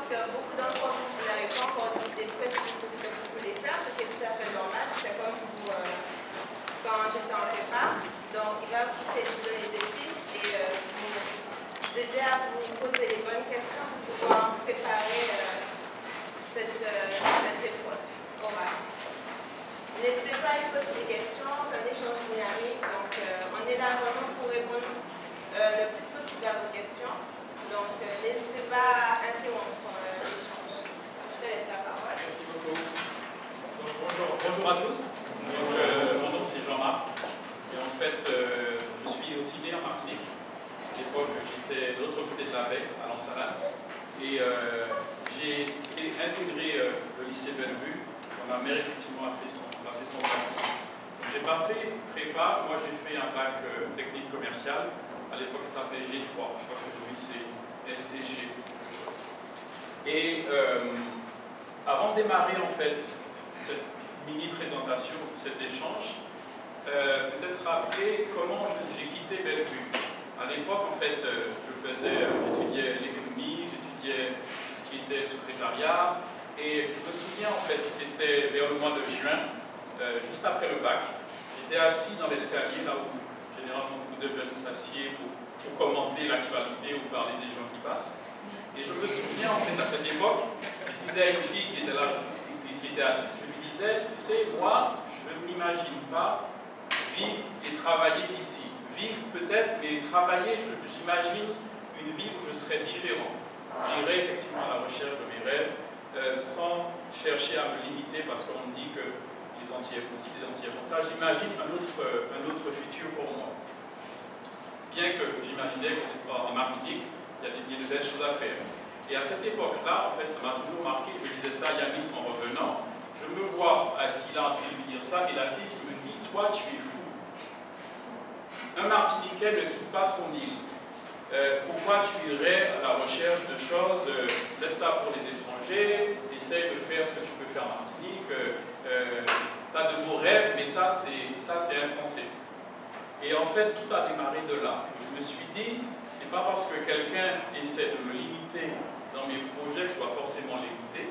pense que beaucoup d'entre vous, vous n'avez pas encore d'idée précise sur ce que vous voulez faire, ce qui est tout à fait normal. C'est comme vous, quand j'étais en prépa. Donc, il va vous essayer de vous donner des pistes et vous aider à vous poser les bonnes questions pour pouvoir préparer cette épreuve orale. N'hésitez pas à lui poser des questions, c'est un échange dynamique. Donc, on est là vraiment pour répondre le plus possible à vos questions. Donc, n'hésitez pas à interrompre l'échange. Je te laisse la parole. Merci beaucoup. Donc, bonjour à tous. Donc, mon nom c'est Jean-Marc. Et en fait, je suis aussi né en Martinique. À l'époque, j'étais de l'autre côté de la baie, à Lansalade. Et j'ai intégré le lycée Bellevue. Ma mère, effectivement, a passé son bac ici. Je n'ai pas fait prépa. Moi, j'ai fait un bac technique commercial. À l'époque, ça s'appelait G3. Je crois qu'aujourd'hui, c'est STG, quelque chose. Et avant de démarrer, en fait, cette mini-présentation, cet échange, peut-être rappeler comment j'ai quitté Bellevue. À l'époque, en fait, j'étudiais l'économie, j'étudiais tout ce qui était secrétariat. Et je me souviens, en fait, c'était vers le mois de juin, juste après le bac. J'étais assis dans l'escalier, là où généralement beaucoup de jeunes s'assiedent pour commenter l'actualité ou parler des gens qui passent. Et je me souviens, en fait, à cette époque, je disais à une fille qui était là, qui était assise, je lui disais, tu sais, moi, je ne m'imagine pas vivre et travailler ici. Vivre peut-être, mais travailler, j'imagine une vie où je serais différent. J'irais effectivement à la recherche de mes rêves, sans chercher à me limiter parce qu'on me dit que les Antillais font ci, les Antillais font ça. J'imagine un autre futur pour moi. Bien que j'imaginais qu'en Martinique, il y a de belles choses à faire. Et à cette époque-là, en fait, ça m'a toujours marqué. Je disais ça à Yanis en revenant. Je me vois assis là en train de lui dire ça, et la fille qui me dit, toi, tu es fou. Un Martiniquais ne quitte pas son île. Pourquoi tu irais à la recherche de choses, laisse ça pour les étrangers, essaye de faire ce que tu peux faire en Martinique, tu as de beaux rêves, mais ça c'est insensé. Et en fait, tout a démarré de là. Je me suis dit, c'est pas parce que quelqu'un essaie de me limiter dans mes projets que je dois forcément l'écouter.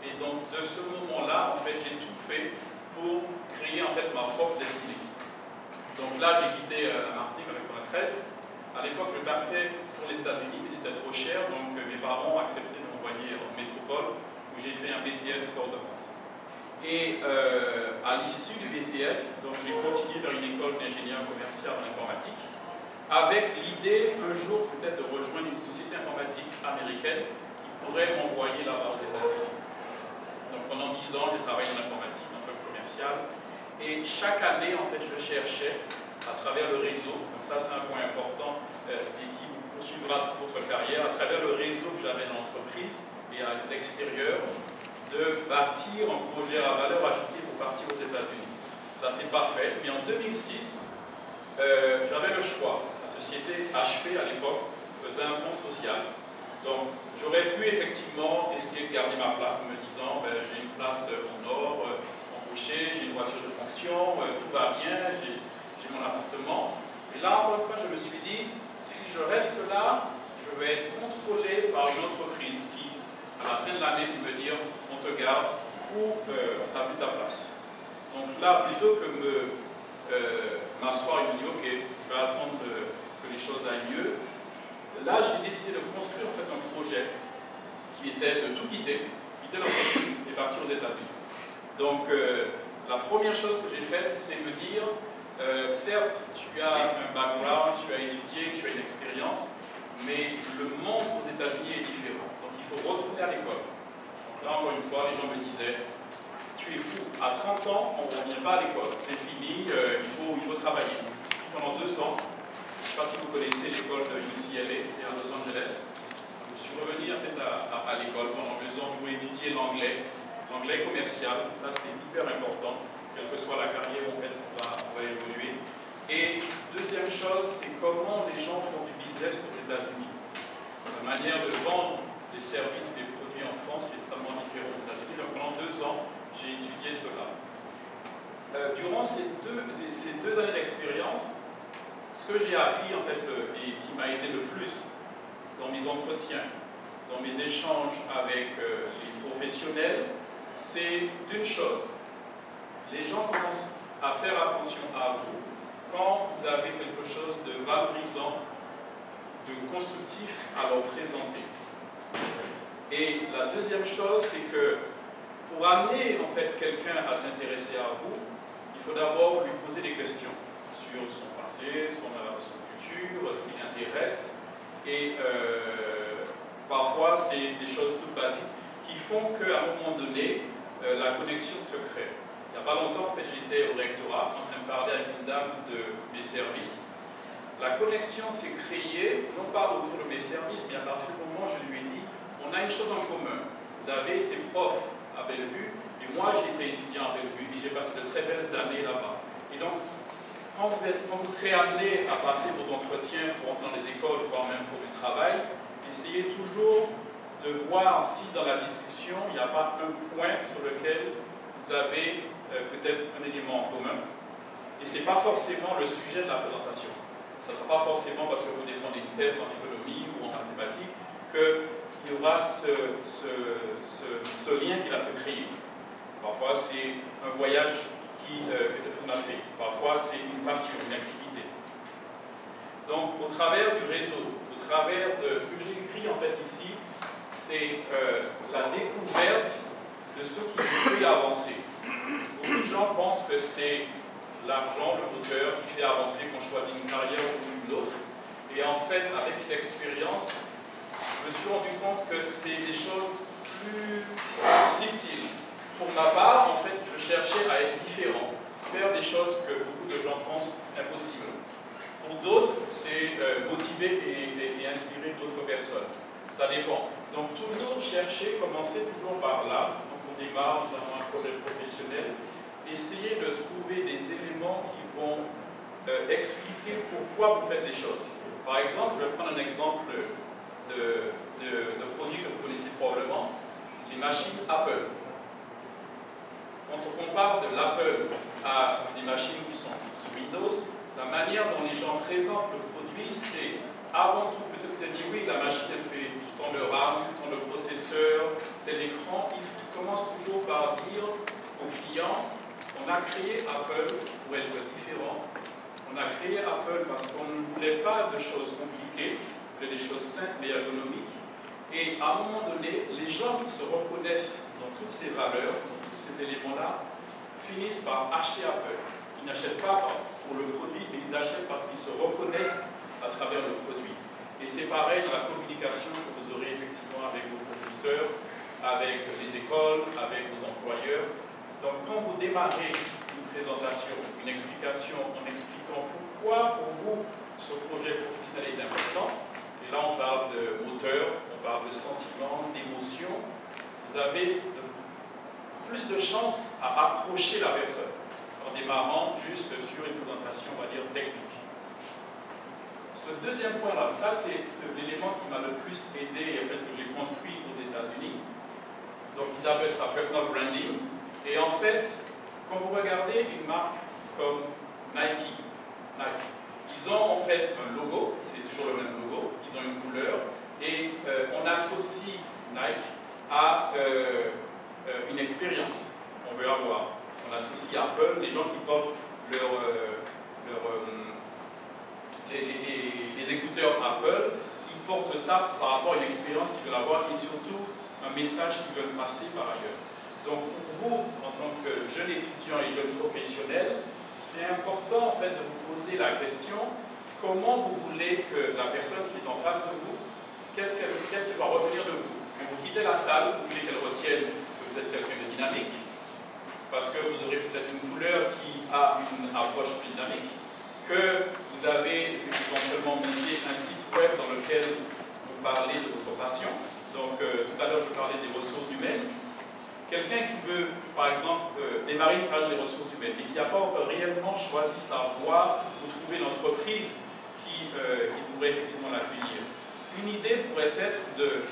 Et donc, de ce moment-là, en fait, j'ai tout fait pour créer en fait ma propre destinée. Donc là, j'ai quitté la Martinique avec 93. À l'époque, je partais pour les États-Unis, mais c'était trop cher, donc mes parents ont accepté de m'envoyer en métropole, où j'ai fait un BTS Force de France. Et à l'issue du BTS, donc j'ai continué vers une école d'ingénieur commercial en informatique, avec l'idée un jour peut-être de rejoindre une société informatique américaine qui pourrait m'envoyer là-bas aux États-Unis. Donc pendant 10 ans, j'ai travaillé en informatique en tant que commercial, et chaque année, en fait, je cherchais à travers le réseau, donc ça c'est un point important et qui vous poursuivra toute votre carrière, à travers le réseau que j'avais dans l'entreprise et à l'extérieur, de bâtir un projet à valeur ajoutée pour partir aux États-Unis. Ça c'est parfait, mais en 2006, j'avais le choix. La société HP à l'époque faisait un plan social. Donc j'aurais pu effectivement essayer de garder ma place en me disant j'ai une place au nord, embauchée, j'ai une voiture de fonction, tout va bien, j'ai mon appartement. Et là, encore une fois, je me suis dit, si je reste là, je vais être contrôlé par une entreprise qui, à la fin de l'année, peut me dire, on te garde ou on t'a plus ta place. Donc là, plutôt que m'asseoir et me dire, ok, je vais attendre que les choses aillent mieux, là, j'ai décidé de construire en fait un projet qui était de tout quitter l'entreprise et partir aux États-Unis. Donc, la première chose que j'ai faite, c'est me dire, certes, tu as un background, tu as étudié, tu as une expérience, mais le monde aux États-Unis est différent. Donc il faut retourner à l'école. Donc là, encore une fois, les gens me disaient, tu es fou, à 30 ans, on ne revient pas à l'école, c'est fini, il faut travailler. Donc, je suis pendant 2 ans, je ne sais pas si vous connaissez l'école de UCLA, c'est à Los Angeles. Je suis revenu en fait à l'école pendant 2 ans pour étudier l'anglais commercial, ça c'est hyper important. Quelle que soit la carrière, en fait, on va évoluer. Et deuxième chose, c'est comment les gens font du business aux États-Unis. La manière de vendre des services ou des produits en France, c'est totalement différent aux États-Unis. Donc pendant 2 ans, j'ai étudié cela. Durant ces deux années d'expérience, ce que j'ai appris, en fait, et qui m'a aidé le plus dans mes entretiens, dans mes échanges avec les professionnels, c'est d'une chose. Les gens commencent à faire attention à vous quand vous avez quelque chose de valorisant, de constructif à leur présenter. Et la deuxième chose, c'est que pour amener en fait quelqu'un à s'intéresser à vous, il faut d'abord lui poser des questions sur son passé, son futur, ce qui l'intéresse. Et parfois, c'est des choses toutes basiques qui font qu'à un moment donné, la connexion se crée. Il n'y a pas longtemps, en fait, j'étais au rectorat en train de parler avec une dame de mes services. La connexion s'est créée, non pas autour de mes services, mais à partir du moment où je lui ai dit, on a une chose en commun. Vous avez été prof à Bellevue, et moi j'ai été étudiant à Bellevue, et j'ai passé de très belles années là-bas. Et donc, quand vous serez amené à passer vos entretiens pour entrer dans les écoles, voire même pour le travail, essayez toujours de voir si dans la discussion, il n'y a pas un point sur lequel vous avez peut-être un élément en commun. Et ce n'est pas forcément le sujet de la présentation. Ce ne sera pas forcément parce que vous défendez une thèse en économie ou en mathématiques qu'il y aura ce lien qui va se créer. Parfois, c'est un voyage que cette personne a fait. Parfois, c'est une passion, une activité. Donc, au travers du réseau, au travers de ce que j'ai écrit en fait ici, c'est la découverte de ce qui vous fait avancer. Beaucoup de gens pensent que c'est l'argent, le moteur qui fait avancer, qu'on choisit une carrière ou une autre. Et en fait, avec l'expérience, je me suis rendu compte que c'est des choses plus subtiles. Pour ma part, en fait, je cherchais à être différent, faire des choses que beaucoup de gens pensent impossibles. Pour d'autres, c'est motiver et inspirer d'autres personnes. Ça dépend. Donc, toujours chercher, commencer toujours par là. Donc, on démarre dans un projet professionnel. Essayez de trouver des éléments qui vont expliquer pourquoi vous faites les choses. Par exemple, je vais prendre un exemple de produit que vous connaissez probablement, les machines Apple. Quand on compare de l'Apple à des machines qui sont sous Windows, la manière dont les gens présentent le produit, c'est avant tout, plutôt que de dire oui, la machine elle fait tant de RAM, tant de processeur, tel écran, ils commencent toujours par dire aux clients, on a créé Apple pour être différent. On a créé Apple parce qu'on ne voulait pas de choses compliquées, on voulait des choses simples et ergonomiques. Et à un moment donné, les gens qui se reconnaissent dans toutes ces valeurs, dans tous ces éléments-là, finissent par acheter Apple. Ils n'achètent pas pour le produit, mais ils achètent parce qu'ils se reconnaissent à travers le produit. Et c'est pareil dans la communication que vous aurez effectivement avec vos professeurs, avec les écoles, avec vos employeurs. Donc quand vous démarrez une présentation, une explication en expliquant pourquoi pour vous ce projet professionnel est important, et là on parle de moteur, on parle de sentiment, d'émotion, vous avez plus de chances à accrocher la personne en démarrant juste sur une présentation, on va dire, technique. Ce deuxième point-là, ça c'est l'élément qui m'a le plus aidé et en fait, que j'ai construit aux États-Unis. Donc ils appellent ça personal branding. Et en fait, quand vous regardez une marque comme Nike, ils ont en fait un logo, c'est toujours le même logo, ils ont une couleur, et on associe Nike à une expérience qu'on veut avoir. On associe Apple, les gens qui portent les écouteurs Apple, ils portent ça par rapport à une expérience qu'ils veulent avoir et surtout un message qu'ils veulent passer par ailleurs. Donc pour vous, en tant que jeune étudiant et jeune professionnel, c'est important en fait de vous poser la question comment vous voulez que la personne qui est en face de vous, qu'est-ce qu'elle va retenir de vous? Quand vous quittez la salle, vous voulez qu'elle retienne que vous êtes quelqu'un de dynamique, parce que vous aurez peut-être une couleur qui a une approche plus dynamique, que vous avez éventuellement monté un site web dans lequel vous parlez de votre passion. Donc tout à l'heure je parlais des ressources humaines. Quelqu'un qui veut, par exemple, démarrer une carrière dans les ressources humaines, mais qui n'a pas réellement choisi sa voie ou trouvé l'entreprise qui pourrait effectivement l'accueillir. Une idée pourrait être de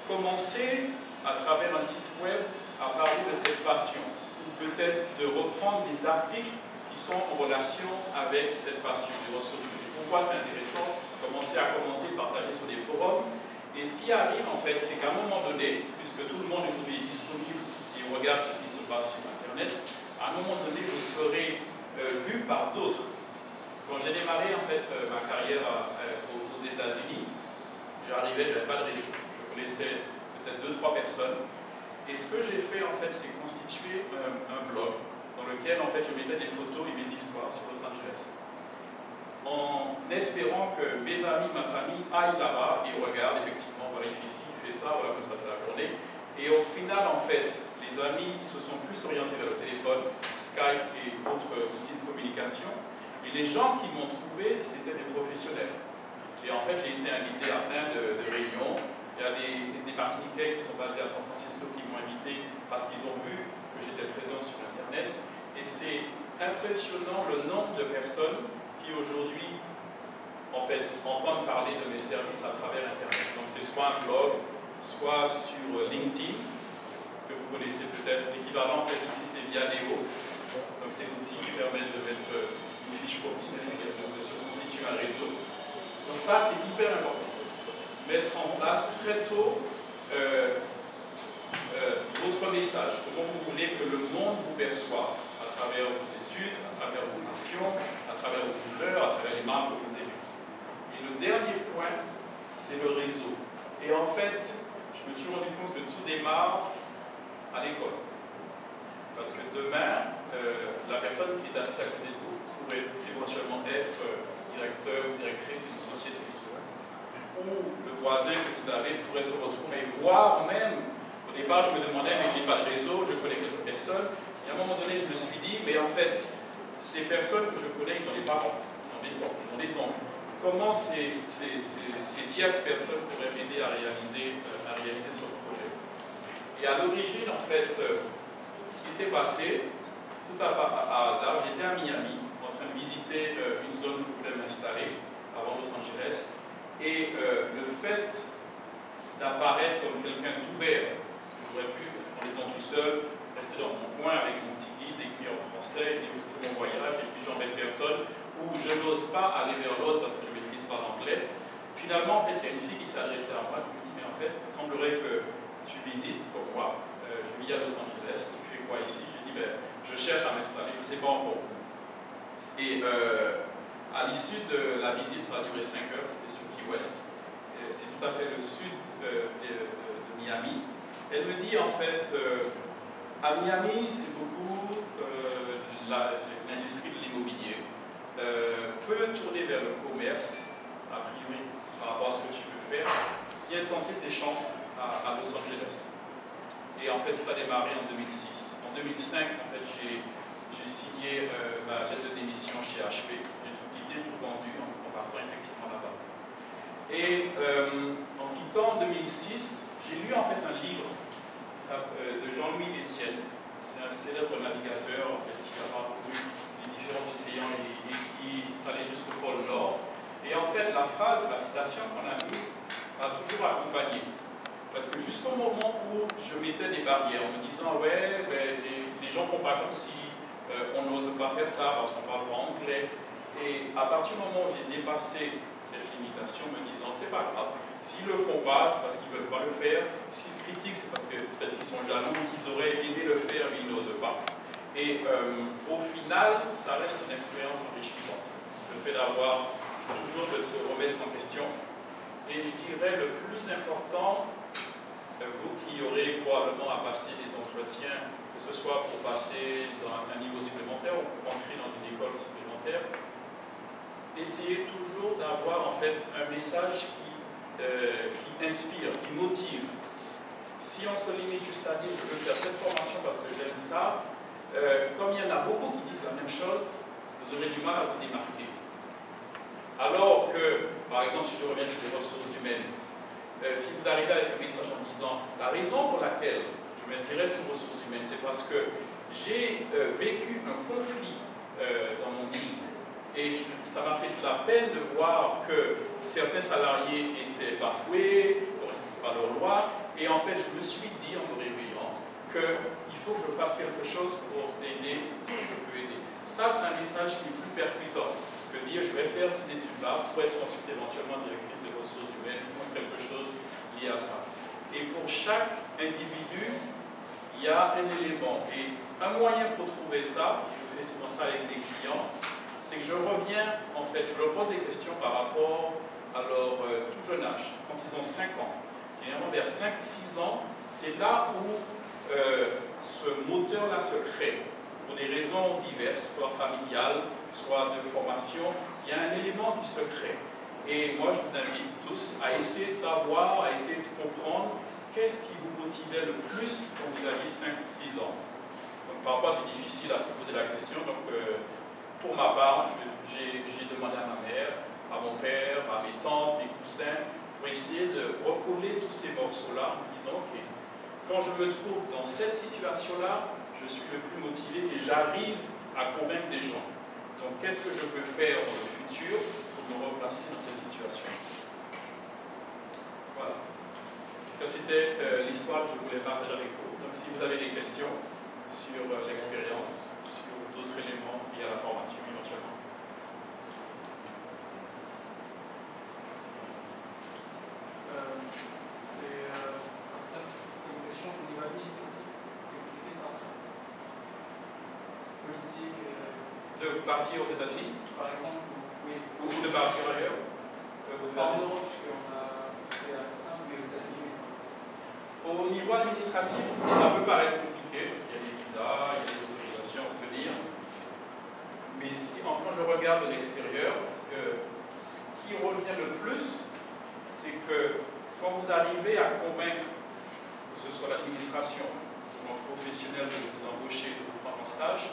commencer à travers un site web à parler de cette passion, ou peut-être de reprendre des articles qui sont en relation avec cette passion des ressources humaines. Pourquoi c'est intéressant? Commencer à commenter, partager sur des forums, Et ce qui arrive, en fait, c'est qu'à un moment donné, puisque tout le monde aujourd'hui est disponible et regarde ce qui se passe sur Internet, à un moment donné, vous serez vu par d'autres. Quand j'ai démarré, en fait, ma carrière aux États-Unis, j'arrivais, je n'avais pas de réseau. Je connaissais peut-être 2-3 personnes. Et ce que j'ai fait, en fait, c'est constituer un blog dans lequel, en fait, je mettais des photos et mes histoires sur Los Angeles, en espérant que mes amis, ma famille aillent là-bas et regardent, effectivement, voilà, il fait ci, il fait ça, voilà, comme ça, c'est la journée. Et au final, en fait, les amis se sont plus orientés vers le téléphone, Skype et d'autres outils de communication. Et les gens qui m'ont trouvé, c'était des professionnels. Et en fait, j'ai été invité à plein de réunions. Il y a des Martiniquais qui sont basés à San Francisco qui m'ont invité parce qu'ils ont vu que j'étais présent sur Internet. Et c'est impressionnant le nombre de personnes qui aujourd'hui, en fait, entendent parler de mes services à travers Internet. Donc c'est soit un blog, soit sur LinkedIn, que vous connaissez peut-être. L'équivalent, en fait, ici, c'est Viadeo. Donc c'est l'outil qui permet de mettre une fiche professionnelle et de se constituer un réseau. Donc ça, c'est hyper important. Mettre en place très tôt votre message, comment vous voulez que le monde vous perçoive, à travers vos études, à travers vos missions, à travers vos couleurs, à travers les marques que vous aimez. Et le dernier point, c'est le réseau. Et en fait, je me suis rendu compte que tout démarre à l'école. Parce que demain, la personne qui est assise à côté de vous pourrait éventuellement être directeur ou directrice d'une société. Ou le voisin que vous avez pourrait se retrouver, voire même, au départ je me demandais, mais je n'ai pas de réseau, je connais quelques personnes, et à un moment donné je me suis dit, mais en fait, ces personnes que je connais, ils ont des parents, ils ont des tantes, ils ont des enfants. Comment ces tierces personnes pourraient m'aider à réaliser ce projet? Et à l'origine, en fait, ce qui s'est passé, tout à hasard, j'étais à Miami, en train de visiter une zone où je voulais m'installer, avant Los Angeles. Et le fait d'apparaître comme quelqu'un d'ouvert, parce que j'aurais pu, en étant tout seul, rester dans mon coin avec mon petit guide, écrire en français, débuter mon voyage, et puis j'embête personne, ou je n'ose pas aller vers l'autre parce que je ne maîtrise pas l'anglais. Finalement, en fait, il y a une fille qui s'est adressée à moi, qui me dit, mais en fait, il semblerait que tu visites comme moi, je vis à Los Angeles, tu fais quoi ici? J'ai dit, ben, je cherche à m'installer, je ne sais pas encore. Et à l'issue de la visite, ça a duré 5 heures, c'était sur Key West. C'est tout à fait le sud de Miami. Elle me dit en fait, à Miami, c'est beaucoup l'industrie de l'immobilier. Peut tourner vers le commerce, a priori, par rapport à ce que tu peux faire. Viens tenter tes chances à Los Angeles. Et en fait, tout a démarré en 2006. En 2005, en fait, j'ai signé ma lettre de démission chez HP. Tout vendu en partant effectivement là-bas. Et en quittant en 2006, j'ai lu en fait un livre de Jean-Louis Etienne. C'est un célèbre navigateur en fait, qui a parcouru les différents océans et qui allait jusqu'au pôle Nord. Et en fait, la phrase, la citation qu'on a mise m'a toujours accompagné. Parce que jusqu'au moment où je mettais des barrières en me disant ouais, ben, les gens ne font pas comme si on n'ose pas faire ça parce qu'on ne parle pas anglais. Et à partir du moment où j'ai dépassé cette limitation, me disant c'est pas grave, s'ils ne le font pas, c'est parce qu'ils ne veulent pas le faire, s'ils critiquent, c'est parce que peut-être qu'ils sont jaloux ou qu'ils auraient aimé le faire mais ils n'osent pas. Et au final, ça reste une expérience enrichissante. Le fait d'avoir toujours de se remettre en question. Et je dirais le plus important, vous qui aurez probablement à passer des entretiens, que ce soit pour passer dans un niveau supplémentaire ou pour entrer dans une école supplémentaire, essayez toujours d'avoir en fait un message qui inspire, qui motive. Si on se limite juste à dire je veux faire cette formation parce que j'aime ça, comme il y en a beaucoup qui disent la même chose, vous aurez du mal à vous démarquer. Alors que, par exemple, si je reviens sur les ressources humaines, si vous arrivez avec un message en disant la raison pour laquelle je m'intéresse aux ressources humaines, c'est parce que j'ai vécu un conflit dans mon île. Et ça m'a fait de la peine de voir que certains salariés étaient bafoués, ne respectaient pas leurs lois. Et en fait, je me suis dit en me réveillant qu'il faut que je fasse quelque chose pour aider ce que je peux aider. Ça, c'est un message qui est plus percutant que dire je vais faire ces études-là pour être ensuite éventuellement directrice des ressources humaines ou quelque chose lié à ça. Et pour chaque individu, il y a un élément. Et un moyen pour trouver ça, je fais souvent ça avec des clients, c'est que je reviens, en fait, je leur pose des questions par rapport à leur tout jeune âge, quand ils ont 5 ans. Généralement, vers 5-6 ans, c'est là où ce moteur-là se crée. Pour des raisons diverses, soit familiales, soit de formation, il y a un élément qui se crée. Et moi, je vous invite tous à essayer de savoir, à essayer de comprendre qu'est-ce qui vous motivait le plus quand vous aviez 5-6 ans. Donc, parfois, c'est difficile à se poser la question. Donc, pour ma part, j'ai demandé à ma mère, à mon père, à mes tantes, mes cousins, pour essayer de recoller tous ces morceaux-là en me disant, ok, quand je me trouve dans cette situation-là, je suis le plus motivé et j'arrive à convaincre des gens. Donc, qu'est-ce que je peux faire dans le futur pour me replacer dans cette situation? Voilà. C'était l'histoire que je voulais partager avec vous. Donc, si vous avez des questions sur l'expérience, sur d'autres éléments liés à la formation éventuellement. C'est une question au niveau administratif. C'est compliqué de partir. Politique. De partir aux États-Unis, par exemple, oui. Ou de partir ailleurs aux États-Unis. C'est assez simple, mais aux États-Unis. Au niveau administratif, ça peut paraître compliqué parce qu'il y a des visas, il y a des autorisations à obtenir. Mais si, quand je regarde de l'extérieur, ce qui revient le plus, c'est que quand vous arrivez à convaincre, que ce soit l'administration ou un professionnel de vous embaucher, de vous prendre en stage,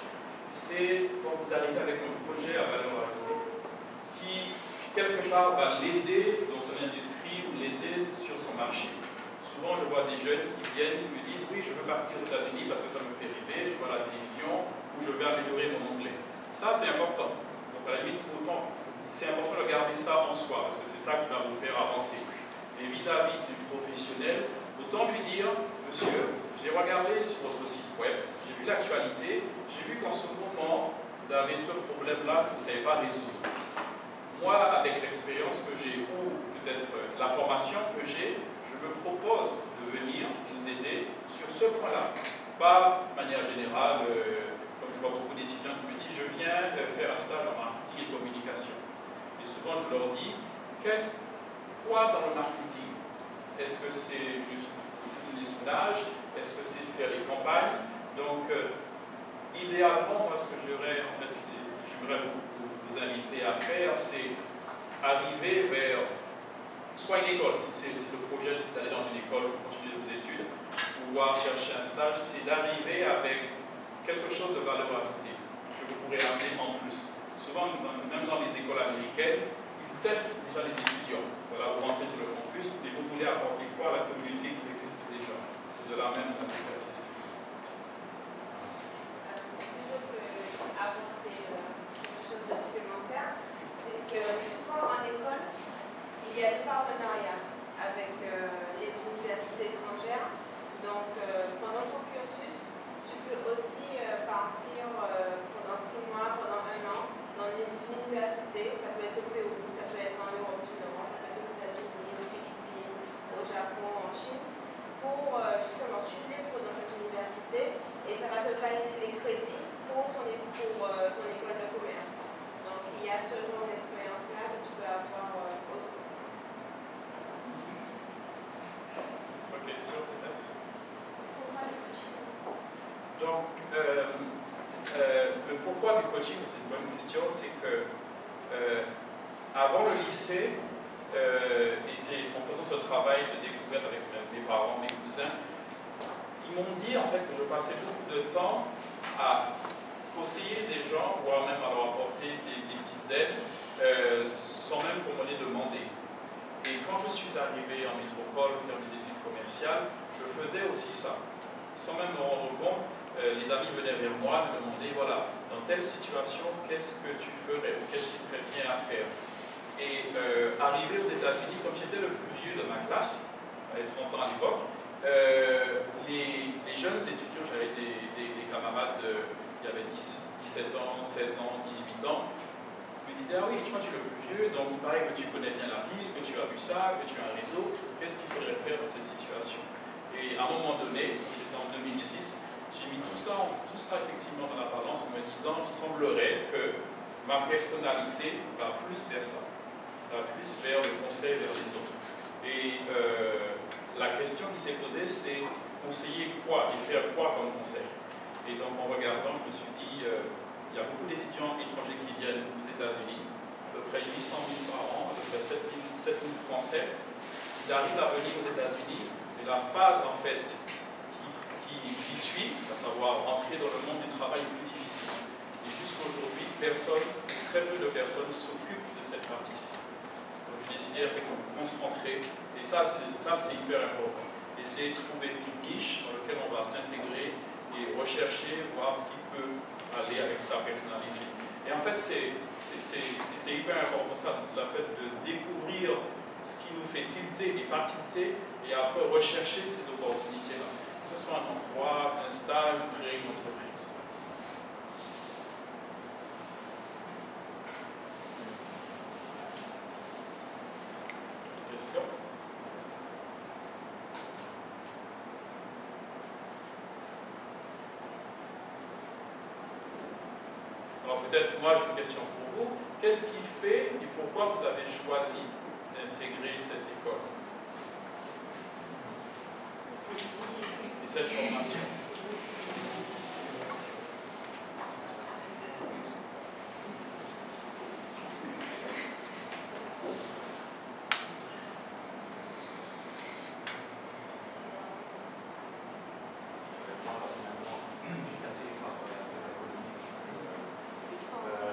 c'est quand vous arrivez avec un projet à valeur ajoutée qui, quelque part, va l'aider dans son industrie ou l'aider sur son marché. Souvent, je vois des jeunes qui viennent et me disent « Oui, je veux partir aux États-Unis parce que ça me fait rêver, je vois la télévision ou je veux améliorer mon anglais. » Ça, c'est important. Donc, à la limite, autant, c'est important de garder ça en soi parce que c'est ça qui va vous faire avancer. Et vis-à-vis du professionnel, autant lui dire « Monsieur, j'ai regardé sur votre site web, j'ai vu l'actualité, j'ai vu qu'en ce moment, vous avez ce problème-là que vous ne savez pas résoudre. Moi, avec l'expérience que j'ai ou peut-être la formation que j'ai, je me propose de venir vous aider sur ce point-là. Pas de manière générale, comme je vois beaucoup d'étudiants qui me disent, je viens faire un stage en marketing et communication. Et souvent, je leur dis, quoi dans le marketing? Est-ce que c'est juste un sondage? Est-ce que c'est faire des campagnes? Donc, idéalement, moi, ce que j'aimerais vous inviter à faire, c'est arriver vers soit une école, si le projet c'est d'aller dans une école pour continuer vos études, pouvoir chercher un stage, c'est d'arriver avec quelque chose de valeur ajoutée que vous pourrez amener en plus. Souvent, même dans les écoles américaines, ils testent déjà les étudiants. Voilà, vous rentrez sur le campus et vous voulez apporter quoi à la communauté qui existe déjà. De là même, on peut faire les études. Si je peux apporter quelque chose de supplémentaire, c'est que souvent en école, il y a des partenariats avec les universités étrangères. Donc, pendant ton cursus, tu peux aussi partir pendant 6 mois, pendant 1 an, dans une université. Ça peut être au Pérou, ça peut être en Europe du Nord, ça peut être aux États-Unis, aux Philippines, au Japon, en Chine, pour justement suivre les cours dans cette université. Et ça va te valider les crédits pour ton école de commerce. Donc, il y a ce genre d'expérience-là que tu peux avoir aussi. Autre question peut-être? Donc, le pourquoi du coaching, c'est une bonne question, c'est que avant le lycée, et c'est en faisant ce travail de découverte avec mes parents, mes cousins, ils m'ont dit en fait que je passais beaucoup de temps à conseiller des gens, voire même à leur apporter des petites aides, sans même qu'on me les demander. Et quand je suis arrivé en métropole faire mes études commerciales, je faisais aussi ça. Sans même me rendre compte, les amis venaient vers moi me demander, voilà, dans telle situation, qu'est-ce que tu ferais ou qu'est-ce qui serait bien à faire? Et arrivé aux États-Unis, comme j'étais le plus vieux de ma classe, j'avais 30 ans à l'époque, les jeunes étudiants, j'avais des camarades qui avaient 17 ans, 16 ans, 18 ans, me disaient, ah oui, tu vois, tu es le plus vieux, donc il paraît que tu connais bien la ville, que tu as vu ça, que tu as un réseau. Qu'est-ce qu'il faudrait faire dans cette situation? Et à un moment donné, c'était en 2006, j'ai mis tout ça effectivement dans la balance en me disant, il semblerait que ma personnalité va plus vers ça, va plus vers le conseil, vers les autres. Et la question qui s'est posée, c'est conseiller quoi et faire quoi comme conseil? Et donc en regardant, je me suis dit, il y a beaucoup d'étudiants étrangers qui viennent aux États-Unis, à peu près 800 000 par an, à peu près 7 000 Français. Ils arrivent à venir aux États-Unis, et la phase en fait qui suit, à savoir rentrer dans le monde du travail, est plus difficile. Et jusqu'aujourd'hui, très peu de personnes s'occupent de cette partie-ci. Donc j'ai décidé de me concentrer, et ça c'est hyper important. Essayer de trouver une niche dans laquelle on va s'intégrer et rechercher, voir ce qui peut aller avec sa personnalité. Et en fait, c'est hyper important ça, le fait de découvrir ce qui nous fait tilter et pas tilter, et après rechercher ces opportunités-là. Que ce soit un emploi, un stage, ou créer une entreprise. Question? Alors peut-être, moi j'ai une question pour vous. Qu'est-ce qui fait et pourquoi vous avez choisi d'intégrer cette école et cette formation?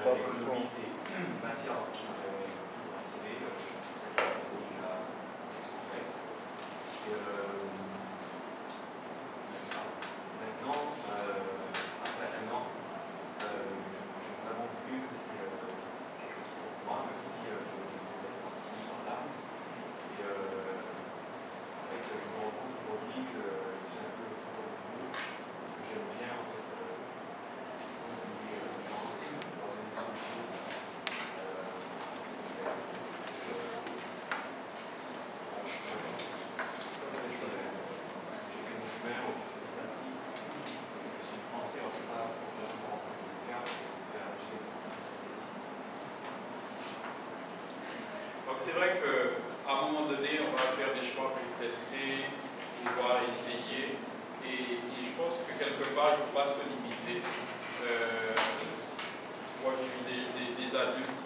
L'économie, c'est une matière qui m'avait toujours attiré, c'est pour ça que j'ai choisi la section presse. Maintenant, après un an, j'ai vraiment vu que c'était quelque chose pour moi, même si je me laisse par-ci, par-là. Et en fait, je me rends compte aujourd'hui que je suis un peu comme vous, parce que j'aime bien en fait conseiller les gens. Donc c'est vrai qu'à un moment donné, on va faire des choix pour tester, pouvoir essayer, et je pense que quelque part, il ne faut pas se limiter. Moi, j'ai vu des adultes,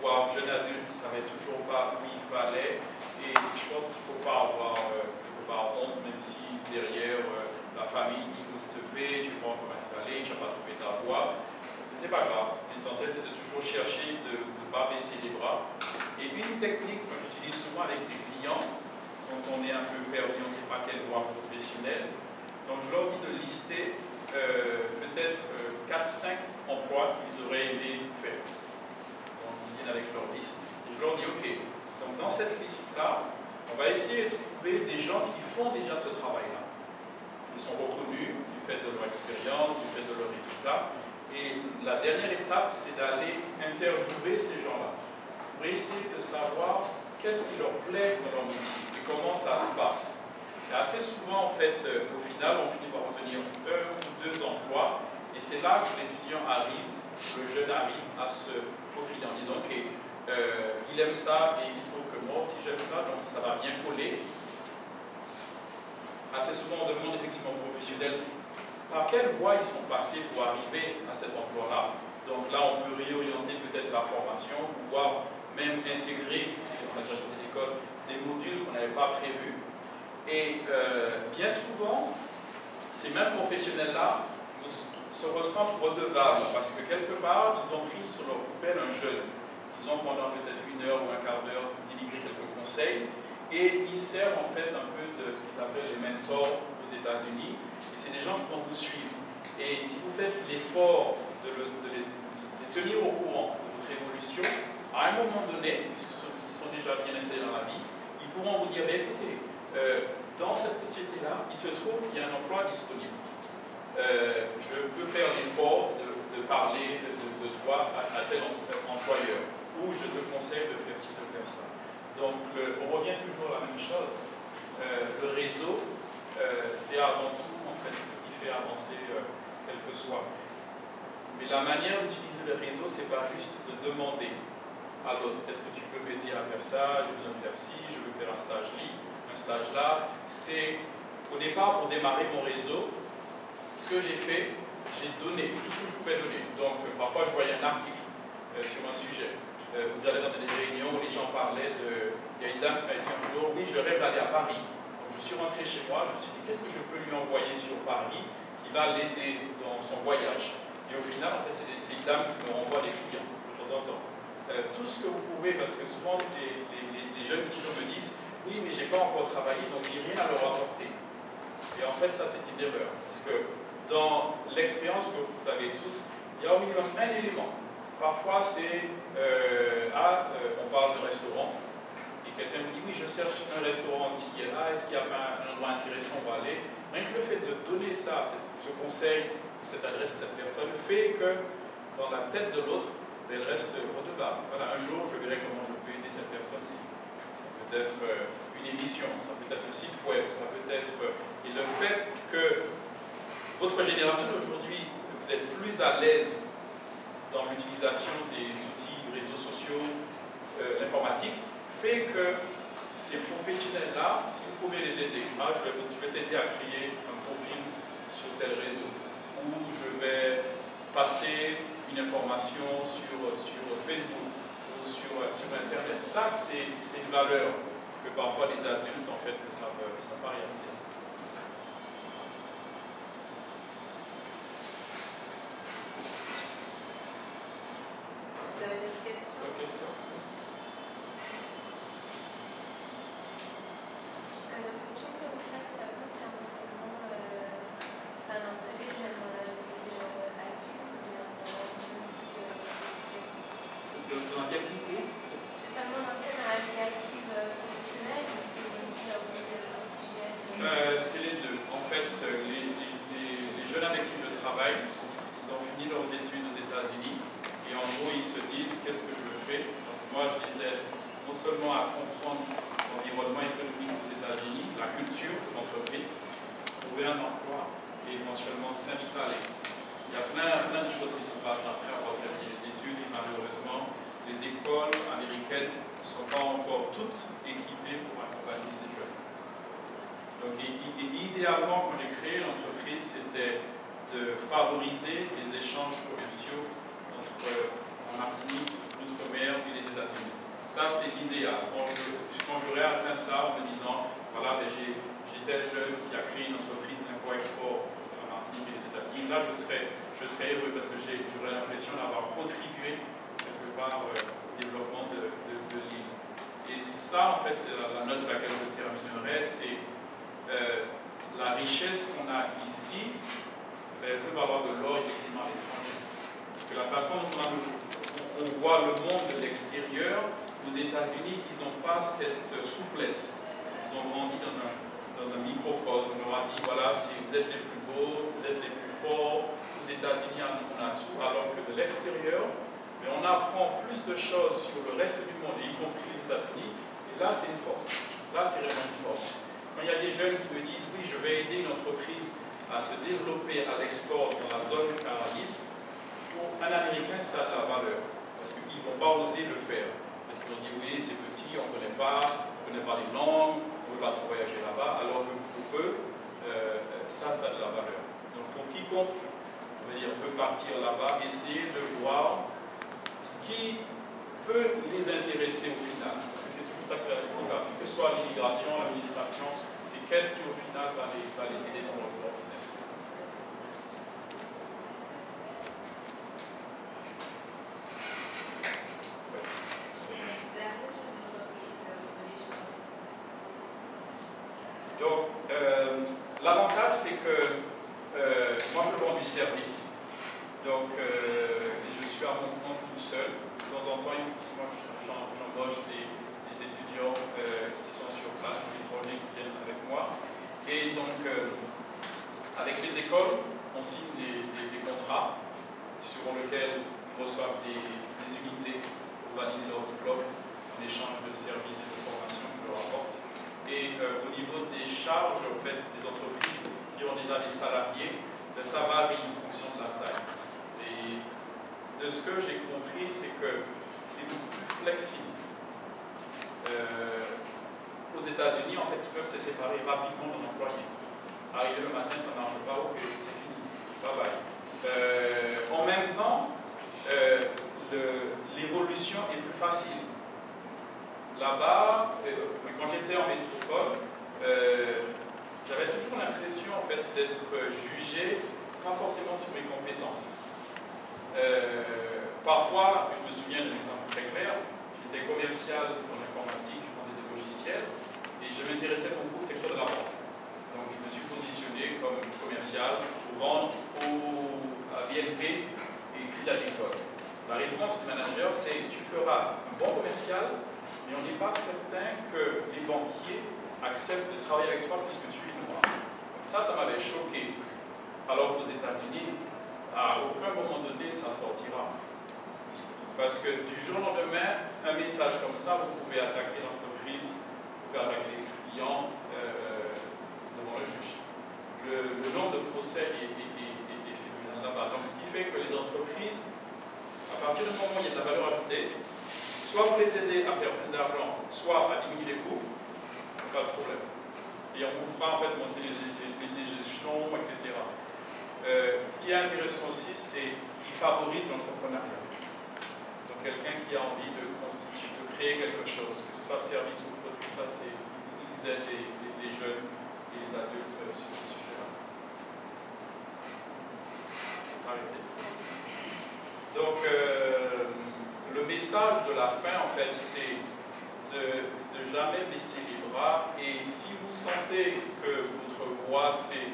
voire jeunes adultes, qui ne savaient toujours pas où il fallait, et je pense qu'il ne faut pas avoir honte, même si derrière la famille dit que ça se fait, tu ne peux pas encore installer, tu n'as pas trouvé ta voie. C'est pas grave. L'essentiel, c'est de toujours chercher de ne pas baisser les bras. Et une technique que j'utilise souvent avec les clients, quand on est un peu perdu, on ne sait pas quelle voie professionnelle, donc je leur dis de lister peut-être 4-5 emplois qu'ils auraient aimé faire. Donc ils viennent avec leur liste. Et je leur dis, ok, donc dans cette liste-là, on va essayer de trouver des gens qui font déjà ce travail-là. Ils sont reconnus du fait de leur expérience, du fait de leurs résultats. Et la dernière étape, c'est d'aller interviewer ces gens-là pour essayer de savoir qu'est-ce qui leur plaît dans leur métier et comment ça se passe. Et assez souvent, en fait, au final, on finit par obtenir 1 ou 2 emplois, et c'est là que l'étudiant arrive, le jeune arrive à se profiler en disant, ok, il aime ça, et il se trouve que moi aussi j'aime ça, donc ça va bien coller. Assez souvent, on demande effectivement aux professionnels par quelle voie ils sont passés pour arriver à cet emploi-là. Donc là, on peut réorienter peut-être la formation, pouvoir même intégrer, si on a déjà changé d'école, des modules qu'on n'avait pas prévus. Et bien souvent, ces mêmes professionnels-là se ressentent redevables parce que quelque part, ils ont pris sur leur coupelle un jeune. Ils ont pendant peut-être 1 heure ou un quart d'heure délivré quelques conseils et ils servent en fait un peu de ce qu'ils appellent les mentors aux États-Unis. Et c'est des gens qui vont vous suivre. Et si vous faites l'effort de les tenir au courant de votre évolution, à un moment donné, puisqu'ils sont déjà bien installés dans la vie, ils pourront vous dire, écoutez, dans cette société-là, il se trouve qu'il y a un emploi disponible. Je peux faire l'effort de parler de toi à tel employeur. ou je te conseille de faire ci, de faire ça. Donc on revient toujours à la même chose. Le réseau, c'est avant tout en fait ce qui fait avancer quel que soit. Mais la manière d'utiliser le réseau, c'est pas juste de demander à l'autre, est-ce que tu peux m'aider à faire ça, je veux faire ci, je veux faire un stage là. C'est au départ pour démarrer mon réseau, ce que j'ai fait, j'ai donné tout ce que je pouvais donner. Donc parfois je voyais un article sur un sujet. Vous allez dans des réunions où les gens parlaient de... Il y a une dame qui m'a dit un jour, oui, je rêve d'aller à Paris. Donc je suis rentré chez moi, je me suis dit, qu'est-ce que je peux lui envoyer sur Paris qui va l'aider dans son voyage? Et au final, en fait, c'est une dame qui me renvoie des clients de temps en temps. Tout ce que vous pouvez, parce que souvent les jeunes étudiants me disent, oui, mais je n'ai pas encore travaillé, donc j'ai rien à leur apporter. Et en fait, ça, c'est une erreur. Parce que dans l'expérience que vous avez tous, il y a au minimum un élément. Parfois, c'est, on parle de restaurant, et quelqu'un me dit, oui, je cherche un restaurant entier là, est-ce qu'il y a un endroit intéressant où aller? Rien que le fait de donner ça, ce conseil, cette adresse à cette personne, fait que dans la tête de l'autre, elle reste redevable. Voilà, un jour, je verrai comment je peux aider cette personne-ci. Ça peut être une émission, ça peut être un site web, ça peut être... Et le fait que votre génération d'aujourd'hui, vous êtes plus à l'aise dans l'utilisation des outils, réseaux sociaux, l'informatique, fait que ces professionnels-là, si vous pouvez les aider, moi, je vais t'aider à créer un profil sur tel réseau, ou je vais passer une information sur Facebook ou sur Internet. Ça, c'est une valeur que parfois les adultes, en fait, ne savent pas réaliser. Vous avez des questions? D'autres questions? Le coaching que vous faites, ça concerne seulement un intérêt dans la vie active ou bien dans la vie aussi Dans quel type? c'est seulement l'intérêt dans la vie active professionnelle ou c'est aussi la vie quotidienne? C'est les deux. En fait, les jeunes avec qui je travaille, ils ont fini leurs études aux États-Unis et en gros, ils se disent qu'est-ce que je fais. Donc, moi, je les aide non seulement à comprendre l'environnement économique aux États-Unis, la culture de l'entreprise, trouver un emploi et éventuellement s'installer. Il y a plein de choses qui se passent après avoir terminé les études et malheureusement, les écoles américaines ne sont pas encore toutes équipées pour accompagner ces jeunes. Donc, idéalement, quand j'ai créé l'entreprise, c'était de favoriser les échanges commerciaux entre la Martinique, l'Outre-mer et les États-Unis. Ça, c'est l'idéal. Quand j'aurais atteint ça en me disant, voilà, j'ai tel jeune qui a créé une entreprise d'import-export entre la Martinique et les États-Unis, là, je serais heureux parce que j'aurais l'impression d'avoir contribué quelque part au développement de l'île. Et ça, en fait, c'est la note sur laquelle je terminerai, c'est la richesse qu'on a ici, elle peut valoir de l'or effectivement à l'étranger. Parce que la façon dont on voit le monde de l'extérieur, aux États-Unis, ils n'ont pas cette souplesse. Parce qu'ils ont grandi dans un microcosme. On leur a dit, voilà, si vous êtes les plus beaux, vous êtes les plus forts, aux États-Unis, on a tout, alors que de l'extérieur, mais on apprend plus de choses sur le reste du monde, y compris les États-Unis, et là, c'est une force. Là, c'est vraiment une force. Quand il y a des jeunes qui me disent, oui, je vais aider une entreprise à se développer à l'export dans la zone Caraïbe, pour un Américain, ça a de la valeur. Parce qu'ils ne vont pas oser le faire. Parce qu'ils vont se dire, oui, c'est petit, on ne connaît pas les langues, on ne veut pas trop voyager là-bas, alors que pour eux, ça a de la valeur. Donc pour quiconque, on peut partir là-bas, essayer de voir ce qui peut les intéresser au final. Parce que c'est toujours ça que que ce soit l'immigration, l'administration, c'est qu'est-ce qui au final va les aider dans leur business. Donc, l'avantage, c'est que moi, je vends du service. Donc, je suis à mon compte tout seul. De temps en temps, effectivement, j'embauche des étudiants qui sont sur place, des étrangers qui viennent avec moi. Et donc, avec les écoles, on signe des contrats sur lesquels ils reçoivent des unités pour valider leur diplôme en échange de services et de formation que je leur apporte. Et au niveau des charges, en fait, des entreprises qui ont déjà des salariés, ça varie en fonction de la taille. Et de ce que j'ai compris, c'est que c'est beaucoup plus flexible. Aux États-Unis, en fait, ils peuvent se séparer rapidement d'un employé. Arriver le matin, ça ne marche pas, ok, c'est fini, bye bye. En même temps, l'évolution est plus facile. Là-bas, quand j'étais en métropole, j'avais toujours l'impression en fait, d'être jugé, pas forcément sur mes compétences. Parfois, je me souviens d'un exemple très clair, j'étais commercial dans l'informatique, je vendais des logiciels, et je m'intéressais beaucoup au secteur de la banque. Donc je me suis positionné comme commercial pour vendre à BNP et Crédit Agricole. La réponse du manager, c'est tu feras un bon commercial, mais on n'est pas certain que les banquiers acceptent de travailler avec toi puisque tu es noir. Donc ça m'avait choqué. Alors qu'aux États-Unis, à aucun moment donné, ça sortira. Parce que du jour au lendemain, un message comme ça, vous pouvez attaquer l'entreprise, vous pouvez attaquer les clients devant le juge. Le nombre de procès est phénoménal là-bas. Donc ce qui fait que les entreprises, à partir du moment où il y a de la valeur ajoutée, soit vous les aidez à faire plus d'argent, soit à diminuer les coûts, pas de problème. Et on vous fera en fait monter les échelons, etc. Ce qui est intéressant aussi, c'est qu'il favorise l'entrepreneuriat. Donc quelqu'un qui a envie de créer quelque chose, que ce soit service ou produit, ça c'est, ils aident les jeunes et les adultes sur ce sujet-là. Arrêtez. Donc le message de la fin, en fait, c'est de jamais baisser les bras. Et si vous sentez que votre voix, c'est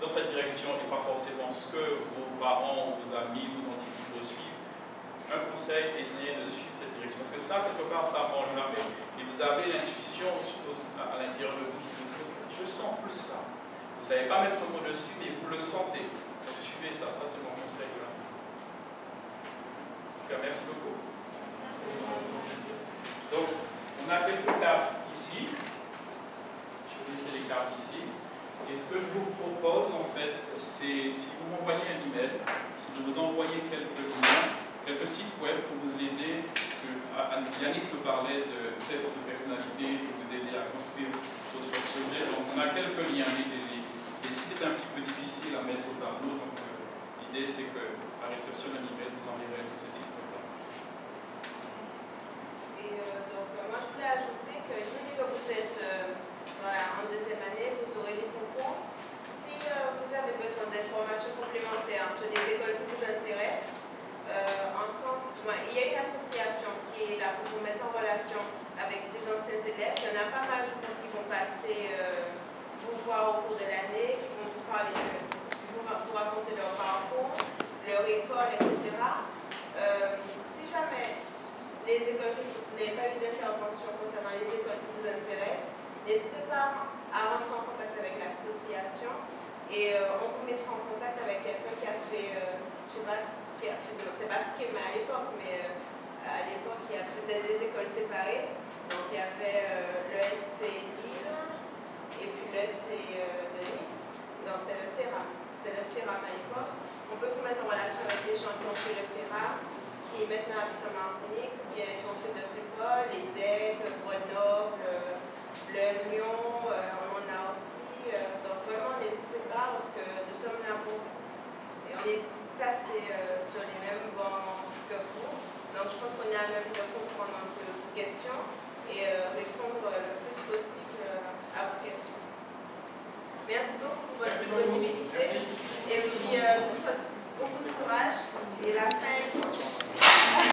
dans cette direction et pas forcément ce que vos parents, vos amis vous ont dit qu'il faut suivre, un conseil, essayez de suivre cette direction. Parce que ça, quelque part, ça ne mange jamais. Et vous avez l'intuition à l'intérieur de vous qui vous dit je sens plus ça. Vous n'allez pas mettre le mot dessus, mais vous le sentez. Donc suivez ça. Ça, c'est mon conseil de la vie. En tout cas, merci beaucoup. Donc, on a quelques cartes ici. Je vais laisser les cartes ici. Et ce que je vous propose, en fait, c'est si vous m'envoyez un email, si vous envoyez quelques liens, quelques sites web pour vous aider. Yanis me parlait de tests de personnalité pour vous aider à construire votre projet. Donc, on a quelques liens. Les sites est un petit peu difficile à mettre au tableau. Donc, l'idée, c'est que à réception d'un email, vous enverrez tous ces sites web-là. Et donc, moi, je voulais ajouter que, étant donné que vous êtes en deuxième année, vous aurez les concours. Si vous avez besoin d'informations complémentaires sur des écoles qui vous intéressent, il y a une association qui est là pour vous mettre en relation avec des anciens élèves. Il y en a pas mal, je pense, qui vont passer vous voir au cours de l'année, qui vont vous parler, vous raconter leur parcours, leur école, etc. Si jamais les écoles vous n'avez pas eu d'intervention concernant les écoles qui vous intéressent, n'hésitez pas à rentrer en contact avec l'association et on vous mettra en contact avec quelqu'un qui a fait, je sais pas, c'était pas Schema à l'époque, mais à l'époque c'était des écoles séparées. Donc il y avait le SC Lille et puis le SC de Nice. Non, c'était le CERAM. C'était le CERAM à l'époque. On peut vous mettre en relation avec des gens qui ont fait le CERAM, qui maintenant habitent en Martinique, ou bien qui ont fait d'autres écoles, les DEC, Grenoble, le Lyon, on en a aussi. Donc vraiment, n'hésitez pas parce que nous sommes là pour ça. Et on est placé sur les mêmes bancs que vous. Donc je pense qu'on est à même de comprendre un peu vos questions et répondre le plus possible à vos questions. Merci beaucoup pour votre disponibilité. Et puis je vous souhaite beaucoup de courage. Et la fin